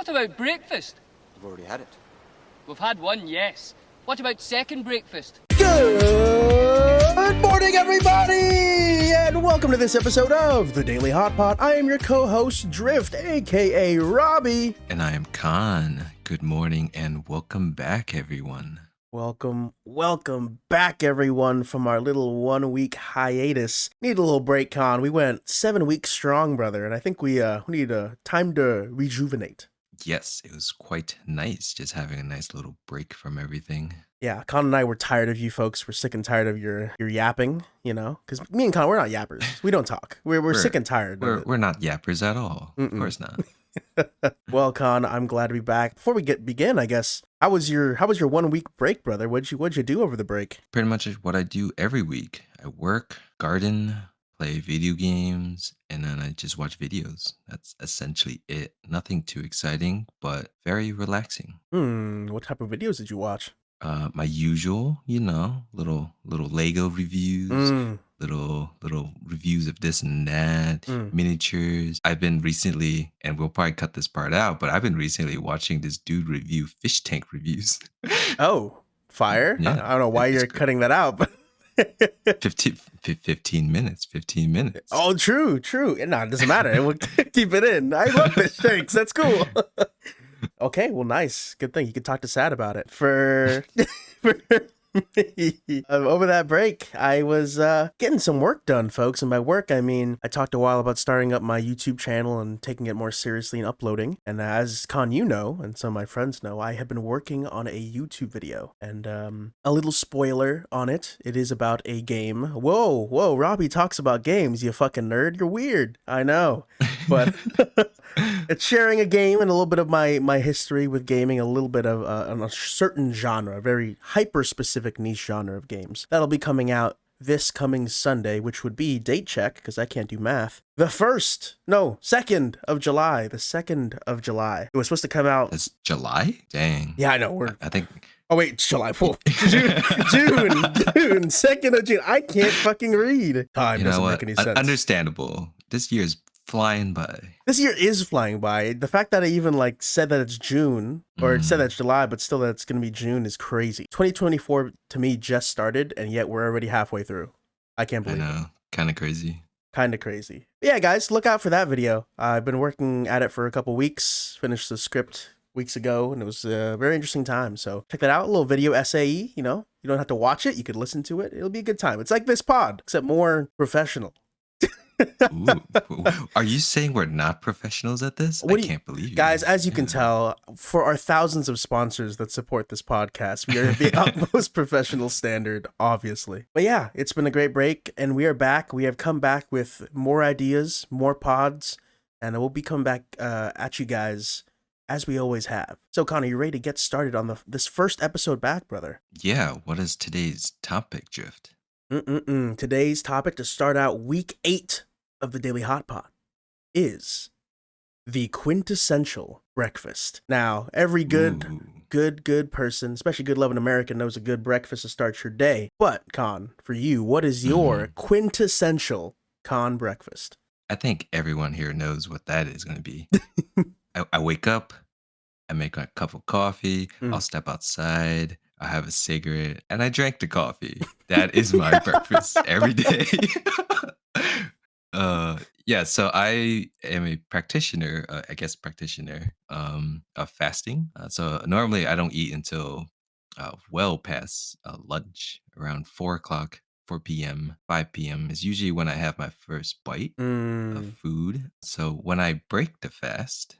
What about breakfast? You've already had it. We've had one, yes. What about second breakfast? Good morning, everybody, and welcome to this episode of the Daily Hotpot. I am your co-host, Drift, aka Robbie. And I am Khan. Good morning and welcome back, everyone. Welcome back, everyone, from our little 1 week hiatus. Need a little break, Khan. We went 7 weeks strong, brother, and I think we need time to rejuvenate. Yes, it was quite nice just having a nice little break from everything. Yeah, Khan and I were tired of you folks. We're sick and tired of your yapping, you know? Because me and Khan, we're not yappers. We don't talk. We're sick and tired. We're not yappers at all. Of course not. Well, Khan, I'm glad to be back. Before we begin, I guess, how was your 1 week break, brother? What'd you do over the break? Pretty much what I do every week. I work, garden, play video games, and then I just watch videos. That's essentially it. Nothing too exciting, but very relaxing. What type of videos did you watch? My usual, little Lego reviews, little reviews of this and that, miniatures. I've been recently, and we'll probably cut this part out, but I've been recently watching this dude review fish tank reviews. Oh, fire! Yeah, I don't know why you're cutting that out, but 15 minutes. Oh, true. No, it doesn't matter. We'll keep it in. I love fish tanks. That's cool. Okay, well, nice. Good thing you could talk to Sad about it. For over that break, I was getting some work done, folks. And by work, I mean, I talked a while about starting up my YouTube channel and taking it more seriously and uploading. And as Con, you know, and some of my friends know, I have been working on a YouTube video. And a little spoiler on it. It is about a game. Whoa, Robbie talks about games, you fucking nerd. You're weird. I know. But it's sharing a game and a little bit of my history with gaming, a little bit of a certain genre, a very hyper-specific niche genre of games. That'll be coming out this coming Sunday, which would be, date check, because I can't do math, the 2nd of July. The 2nd of July. It was supposed to come out... It's July? Dang. Yeah, I know. I think... Oh, wait, it's July 4th. June, 2nd of June. I can't fucking read. Time doesn't make any sense. Understandable. This year's flying by. This year is flying by. The fact that I even said that it's June, or it said that it's July, but still that it's going to be June is crazy. 2024 to me just started, and yet we're already halfway through. I can't believe it. Kind of crazy. But yeah, guys, look out for that video. I've been working at it for a couple weeks, finished the script weeks ago, and it was a very interesting time. So check that out, a little video SAE, you know. You don't have to watch it, you could listen to it. It'll be a good time. It's like this pod, except more professional. Ooh. Are you saying we're not professionals at this? I can't believe you. Guys, as you can tell, for our thousands of sponsors that support this podcast, we are the utmost professional standard, obviously. But yeah, it's been a great break, and we are back. We have come back with more ideas, more pods, and we'll be coming back at you guys as we always have. So, Connor, you ready to get started on this first episode back, brother? Yeah, what is today's topic, Drift? Today's topic to start out week 8 of the Daily Hotpot is the quintessential breakfast. Now, every good person, especially good-loving American, knows a good breakfast to start your day. But, Con, for you, what is your quintessential Con breakfast? I think everyone here knows what that is going to be. I wake up, I make a cup of coffee, I'll step outside, I have a cigarette, and I drank the coffee. That is my breakfast every day. Yeah, so I am a practitioner, of fasting. So normally I don't eat until well past lunch, around 4 p.m., 5 p.m. is usually when I have my first bite of food. So when I break the fast,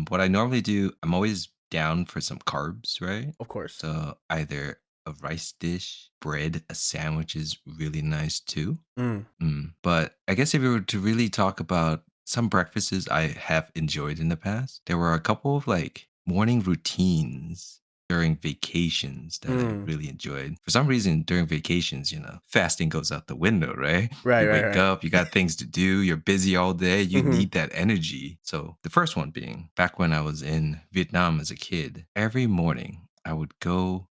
what I normally do, I'm always down for some carbs, right? Of course. So either a rice dish, bread, a sandwich is really nice too. But I guess if we were to really talk about some breakfasts I have enjoyed in the past, there were a couple of morning routines during vacations that I really enjoyed. For some reason, during vacations, fasting goes out the window, right? Right, you right, wake right. up, you got things to do, you're busy all day, you need that energy. So the first one being, back when I was in Vietnam as a kid, every morning I would go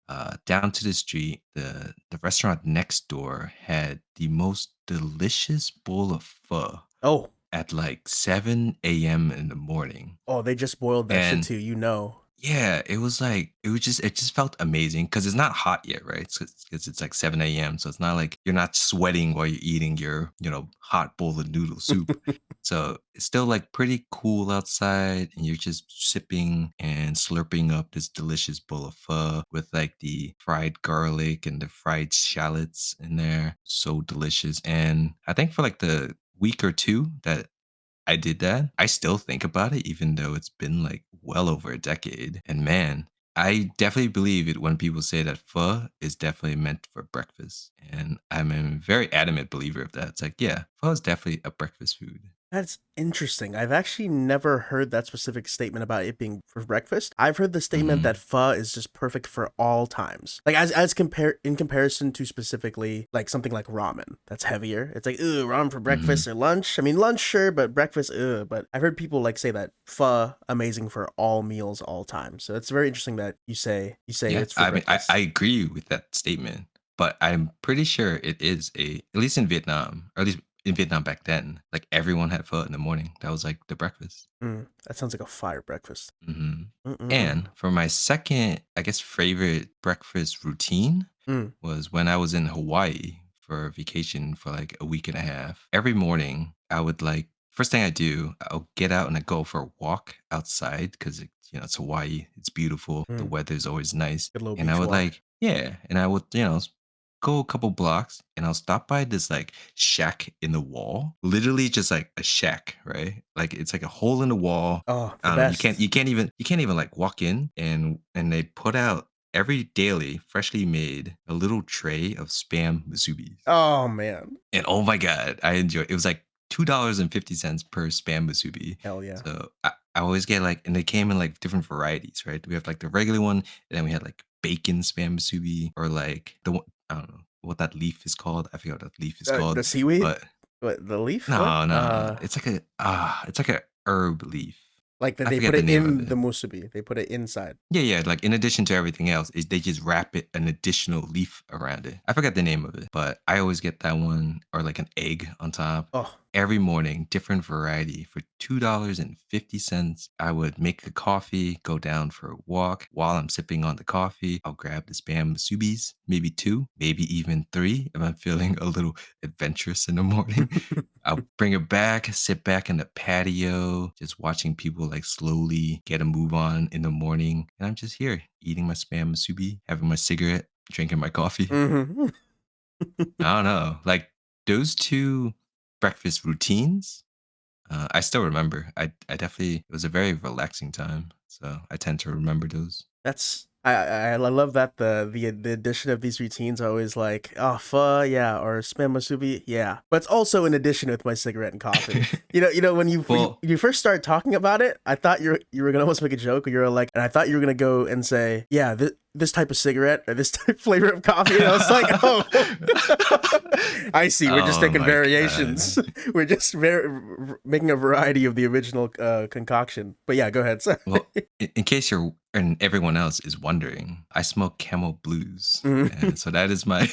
down to the street. The restaurant next door had the most delicious bowl of pho Oh, at like 7 a.m. in the morning. Oh, they just boiled that shit And too, you know. yeah, it was like it just felt amazing because it's not hot yet, right? Because it's like 7 a.m. So it's not like you're not sweating while you're eating your, hot bowl of noodle soup. So it's still like pretty cool outside, and you're just sipping and slurping up this delicious bowl of pho with like the fried garlic and the fried shallots in there. So delicious. And I think for like the week or two that I did that. I still think about it, even though it's been like well over a decade. And man, I definitely believe it when people say that pho is definitely meant for breakfast. And I'm a very adamant believer of that. It's like, yeah, pho is definitely a breakfast food. That's interesting. I've actually never heard that specific statement about it being for breakfast. I've heard the statement that Hmm. pho is just perfect for all times. Like as compare in comparison to specifically like something like ramen. That's heavier. It's like, ooh, ramen for Hmm. breakfast or lunch. I mean lunch sure, but breakfast, But I've heard people like say that pho amazing for all meals, all times. So it's very interesting that you say Yeah, it's for I mean, I breakfast. agree with that statement, but I'm pretty sure it is at least in Vietnam, or at least in Vietnam back then, like everyone had pho in the morning. That was like the breakfast. That sounds like a fire breakfast. Hmm. Mm-mm-mm. And for my second, I guess, favorite breakfast routine Mm. was when I was in Hawaii for vacation for like a week and a half. Every morning, I would like, first thing I do, I'll get out and I go for a walk outside because it's Hawaii. It's beautiful. The Mm. weather's always nice. Good little And I beach would walk. like, yeah. And I would, go a couple blocks and I'll stop by this like shack in the wall. Literally just like a shack, right? Like it's like a hole in the wall. Oh, the I don't know. best. You can't even like walk in, and they put out every daily, freshly made, a little tray of spam musubis. Oh man. And oh my god, I enjoy it. Was like $2.50 per spam musubi. Hell yeah. So I always get like, and they came in like different varieties, right? We have like the regular one, and then we had like bacon spam musubi, or like the one, I don't know what that leaf is called. I forget what that leaf is The called, seaweed? but What, the leaf? What? no. It's like a herb leaf. Like that I they put forget the it name of in the it. musubi. They put it inside. Yeah, yeah. Like in addition to everything else, is they just wrap it an additional leaf around it. I forgot the name of it, but I always get that one or like an egg on top. Oh. Every morning, different variety for $2.50. I would make a coffee, go down for a walk. While I'm sipping on the coffee, I'll grab the spam subis, maybe two, maybe even three if I'm feeling a little adventurous in the morning. I'll bring it back, sit back in the patio, just watching people like slowly get a move on in the morning. And I'm just here eating my spam musubi, having my cigarette, drinking my coffee. Hmm. I don't know. Like those two breakfast routines, I still remember. I definitely, it was a very relaxing time. So I tend to remember those. That's I love that the addition of these routines are always like, oh pho, yeah, or spam musubi, yeah. But it's also in addition with my cigarette and coffee. You know when Well, you first started talking about it, I thought you were gonna almost make a joke, or you were like, and I thought you were gonna go and say, yeah, this type of cigarette or this type flavor of coffee. And I was like, oh, I see. We're just oh taking my God. variations. We're just making a variety of the original concoction. But yeah, go ahead. Sorry. Well, in case you're and everyone else is wondering, I smoke Camel Blues, Mhm. and so that is my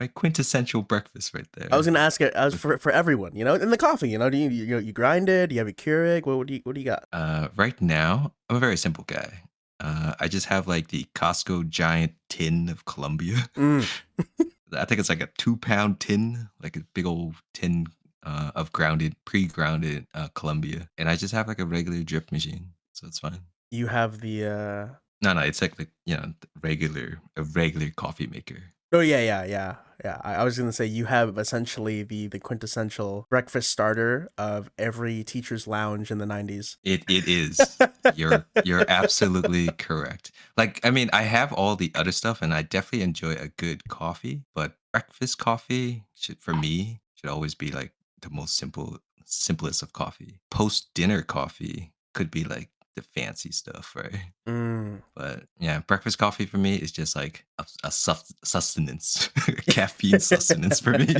my quintessential breakfast right I was there. gonna ask it as With for everyone, and the coffee, do you grind it? Do you have a Keurig? What do you got? right now, I'm a very simple guy. I just have like the Costco giant tin of Columbia. Mm. I think it's like a 2 pound tin, like a big old tin of pre-grounded Columbia, and I just have like a regular drip machine, so it's fine. You have the No, it's like a regular coffee maker. oh yeah. I was gonna say you have essentially the quintessential breakfast starter of every teacher's lounge in the 90s. It is. You're absolutely correct. Like, I mean, I have all the other stuff, and I definitely enjoy a good coffee, but breakfast coffee for me should always be like the most simplest of coffee. Post dinner coffee could be like the fancy stuff, right? Mm. But yeah, breakfast coffee for me is just like a sustenance, caffeine sustenance for me.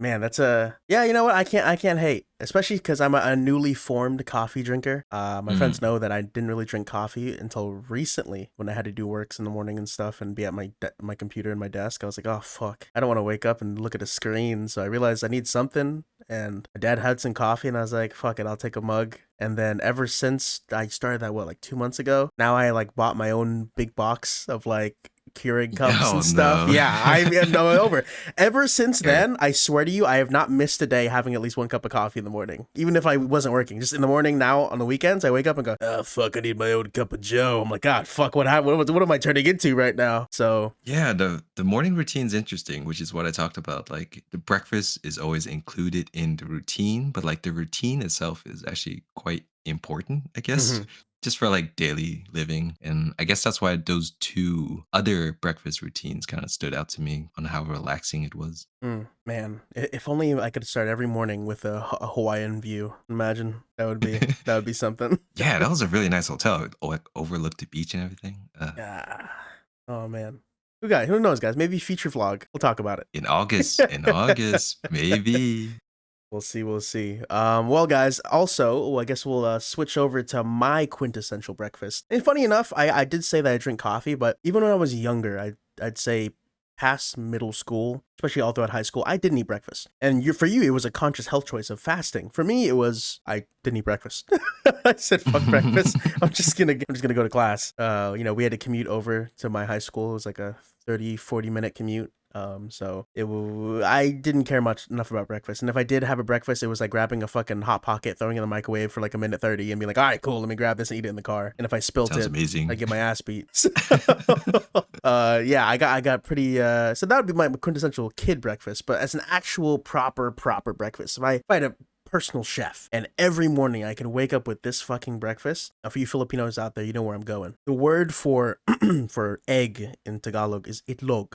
Man, that's a yeah. You know what? I can't hate, especially because I'm a newly formed coffee drinker. My friends know that I didn't really drink coffee until recently when I had to do works in the morning and stuff and be at my computer and my desk. I was like, oh fuck, I don't want to wake up and look at a screen. So I realized I need something, and my dad had some coffee, and I was like, fuck it, I'll take a mug. And then ever since I started that, like 2 months ago, now I like bought my own big box of like Keurig cups and stuff. No. Yeah, I am no over. Ever since then, I swear to you, I have not missed a day having at least one cup of coffee in the morning, even if I wasn't working. Just in the morning now, on the weekends, I wake up and go, oh fuck, I need my own cup of Joe. I'm like, God, fuck, what am I turning into right now? So Yeah, the morning routine's interesting, which is what I talked about. Like the breakfast is always included in the routine, but like the routine itself is actually quite important, I guess, mhm. just for like daily living. And I guess that's why those two other breakfast routines kind of stood out to me on how relaxing it was. Man, if only I could start every morning with a Hawaiian view. Imagine that would be something. Yeah, that was a really nice hotel. It like overlooked the beach and everything. Yeah. Oh man. Who knows, guys? Maybe feature vlog. We'll talk about it. In August, maybe. We'll see. We'll see. Well, guys. Also, I guess we'll switch over to my quintessential breakfast. And funny enough, I did say that I drink coffee, but even when I was younger, I'd say past middle school, especially all throughout high school, I didn't eat breakfast. And for you, it was a conscious health choice of fasting. For me, it was I didn't eat breakfast. I said fuck breakfast. I'm just gonna go to class. We had to commute over to my high school. It was like a 30-40 minute commute. I didn't care enough about breakfast. And if I did have a breakfast, it was like grabbing a fucking Hot Pocket, throwing it in the microwave for like a minute 30 and being like, all right, cool, let me grab this and eat it in the car. And if I spilt Sounds it, amazing. I get my ass beat. Yeah, I got pretty, so that would be my quintessential kid breakfast, but as an actual proper breakfast, if I had a personal chef and every morning I can wake up with this fucking breakfast. Now for you Filipinos out there, you know where I'm going. The word for for egg in Tagalog is itlog.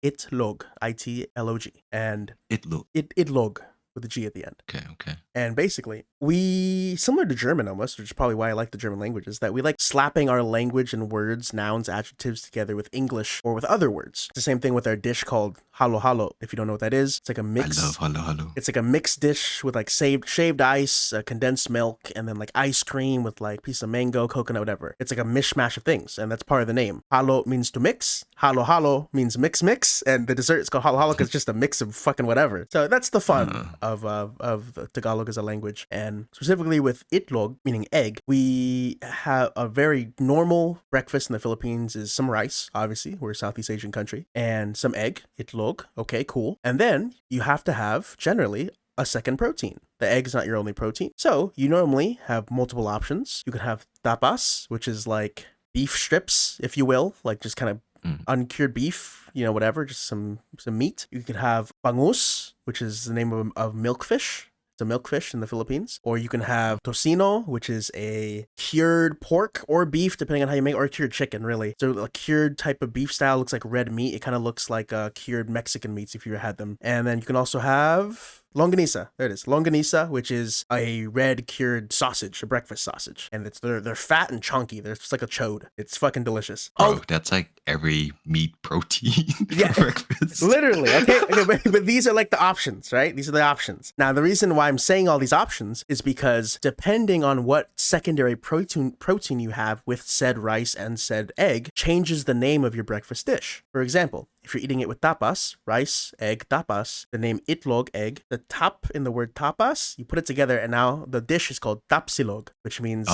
Itlog, Itlog, and Itlog. itlog with a G at the end. Okay. And basically, we, similar to German almost, which is probably why I like the German language, is that we like slapping our language and words, nouns, adjectives together with English or with other words. It's the same thing with our dish called halo halo. If you don't know what that is, it's like a mix. I love halo. It's like a mixed dish with like shaved ice, condensed milk, and then like ice cream with like piece of mango, coconut, whatever. It's like a mishmash of things, and that's part of the name. Halo means to mix. Halo means mix, and the dessert is called halo because it's just a mix of fucking whatever. So that's the fun of Tagalog as a language. And specifically with itlog, meaning egg, we have a very normal breakfast in the Philippines is some rice, obviously, we're a Southeast Asian country, and some egg, itlog, okay, cool. And then you have to have, generally, a second protein. The egg's not your only protein. So you normally have multiple options. You can have tapas, which is like beef strips, if you will, like just kind of uncured beef, whatever, just some meat. You could have bangus, which is the name of milkfish. It's a milkfish in the Philippines. Or you can have tocino, which is a cured pork or beef, depending on how you make it, or cured chicken, really. So a cured type of beef style looks like red meat. It kind of looks like cured Mexican meats if you had them. And then you can also have longanisa. There it is. Longanisa, which is a red cured sausage, a breakfast sausage. And they're fat and chunky. They're just like a chode. It's fucking delicious. Bro, that's like every meat protein Yeah, for breakfast. Literally. Okay, but these are like the options, right? These are the options. Now, the reason why I'm saying all these options is because depending on what secondary protein you have with said rice and said egg changes the name of your breakfast dish. For example, if you're eating it with tapas, rice, egg, tapas, the name itlog, egg, the tap in the word tapas, you put it together and now the dish is called tapsilog, which means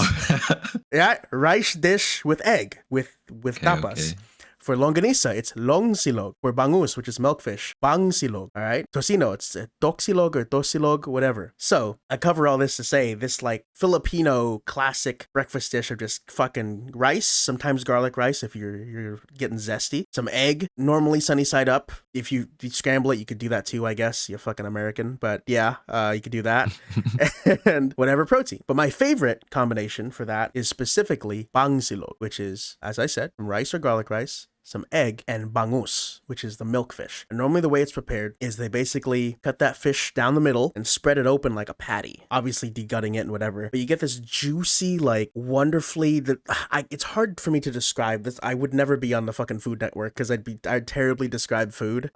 rice dish with egg, with tapas. Okay. For longanisa, it's longsilog. For bangus, which is milkfish, bangsilog. All right. Tocino, it's doxilog or dosilog, whatever. So I cover all this to say this like Filipino classic breakfast dish of just fucking rice, sometimes garlic rice if you're getting zesty, some egg, normally sunny side up. If you scramble it, you could do that too, I guess. You're fucking American, but yeah, you could do that. And whatever protein. But my favorite combination for that is specifically bangsilog, which is, as I said, rice or garlic rice, some egg, and bangus, which is the milkfish. And normally the way it's prepared is they basically cut that fish down the middle and spread it open like a patty, obviously degutting it and whatever. But you get this juicy, like wonderfully, it's hard for me to describe this. I would never be on the fucking Food Network because I'd terribly describe food.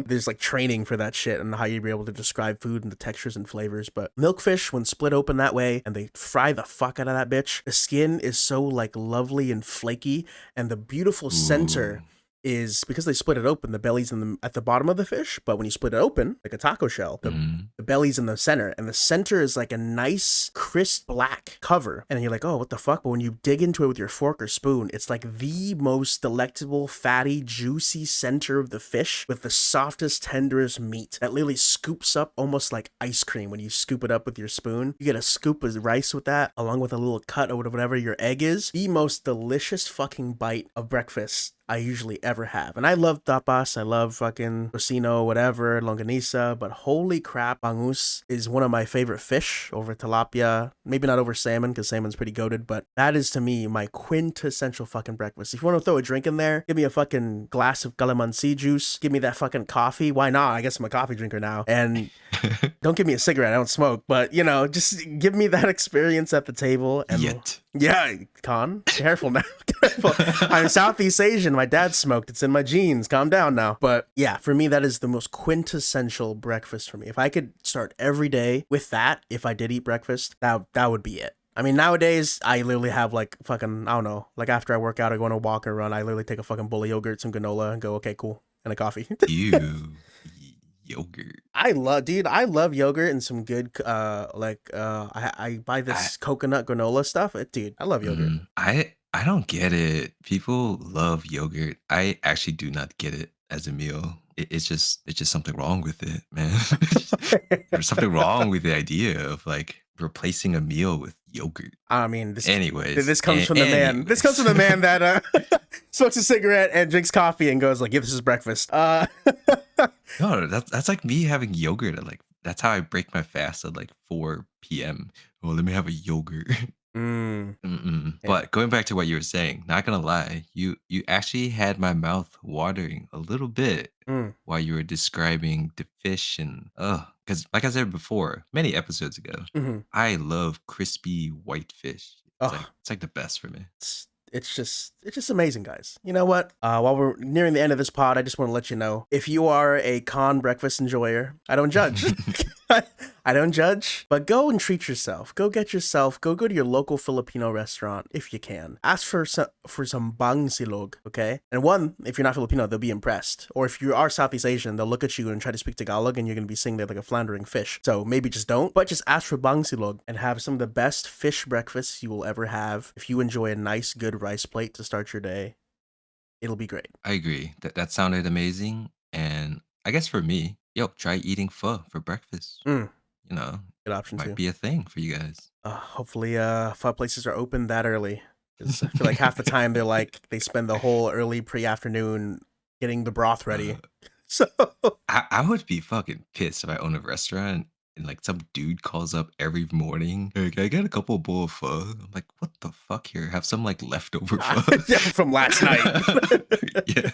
There's like training for that shit and how you'd be able to describe food and the textures and flavors. But milkfish, when split open that way and they fry the fuck out of that bitch, the skin is so like lovely and flaky, and the beautiful center is because they split it open, the belly's at the bottom of the fish, but when you split it open, like a taco shell, the belly's in the center, and the center is like a nice, crisp black cover. And you're like, oh, what the fuck? But when you dig into it with your fork or spoon, it's like the most delectable, fatty, juicy center of the fish with the softest, tenderest meat that literally scoops up almost like ice cream when you scoop it up with your spoon. You get a scoop of rice with that, along with a little cut or whatever your egg is. The most delicious fucking bite of breakfast I usually ever have. And I love tapas, I love fucking tocino, whatever, longanisa, but holy crap, bangus is one of my favorite fish over tilapia. Maybe not over salmon, because salmon's pretty goated, but that is to me my quintessential fucking breakfast. If you want to throw a drink in there, give me a fucking glass of calamansi juice, give me that fucking coffee. Why not? I guess I'm a coffee drinker now. And don't give me a cigarette, I don't smoke, but you know, just give me that experience at the table. And yeah, Khan, careful now. Careful. I'm Southeast Asian. My dad smoked. It's in my genes. Calm down now. But yeah, for me, that is the most quintessential breakfast for me. If I could start every day with that, if I did eat breakfast, that would be it. I mean, nowadays, I literally have like fucking, I don't know, like after I work out, I go on a walk or run, I literally take a fucking bowl of yogurt, some granola, and go, okay, cool, and a coffee. Ew. Yogurt. I love yogurt and some good I buy this coconut granola stuff. Dude, I love yogurt. I don't get it. People love yogurt. I actually do not get it as a meal. It's just something wrong with it, man. There's something wrong with the idea of like replacing a meal with yogurt. I mean, this comes from the man that smokes a cigarette and drinks coffee and goes like, yeah, this is breakfast. No, that's like me having yogurt at like, that's how I break my fast at like 4 p.m. Oh, let me have a yogurt. Yeah. But going back to what you were saying, not gonna lie, you actually had my mouth watering a little bit while you were describing the fish and because like I said before, many episodes ago, I love crispy white fish. It's like the best for me. It's just amazing, guys. You know what? While we're nearing the end of this pod, I just want to let you know, if you are a Khan breakfast enjoyer, I don't judge. I don't judge, but go and treat yourself. Go to your local Filipino restaurant if you can. Ask for some bang silog, okay? And one, if you're not Filipino, they'll be impressed. Or if you are Southeast Asian, they'll look at you and try to speak Tagalog, and you're going to be sitting there like a floundering fish. So maybe just don't, but just ask for bang silog and have some of the best fish breakfasts you will ever have. If you enjoy a nice, good rice plate to start your day, it'll be great. I agree. That sounded amazing. And I guess for me, try eating pho for breakfast. You know, good option might too. Be a thing for you guys. Hopefully, pho places are open that early. 'Cause I feel like half the time they spend the whole early pre-afternoon getting the broth ready. So I would be fucking pissed if I own a restaurant and like some dude calls up every morning. Hey, can I get a couple bowl of pho? I'm like, what the fuck here? Have some like leftover pho from last night. Yeah.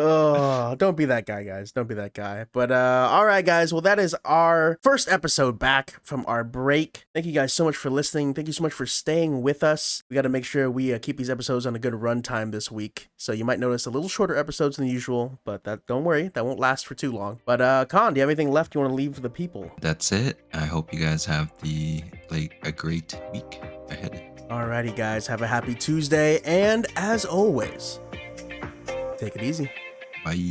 Oh, don't be that guy, guys. Don't be that guy. But all right, guys. Well, that is our first episode back from our break. Thank you guys so much for listening. Thank you so much for staying with us. We got to make sure we keep these episodes on a good runtime this week. So you might notice a little shorter episodes than usual, but don't worry, that won't last for too long. But Khan, do you have anything left you want to leave for the people? That's it. I hope you guys have a great week ahead. Alrighty, guys. Have a happy Tuesday, and as always, take it easy. Bye.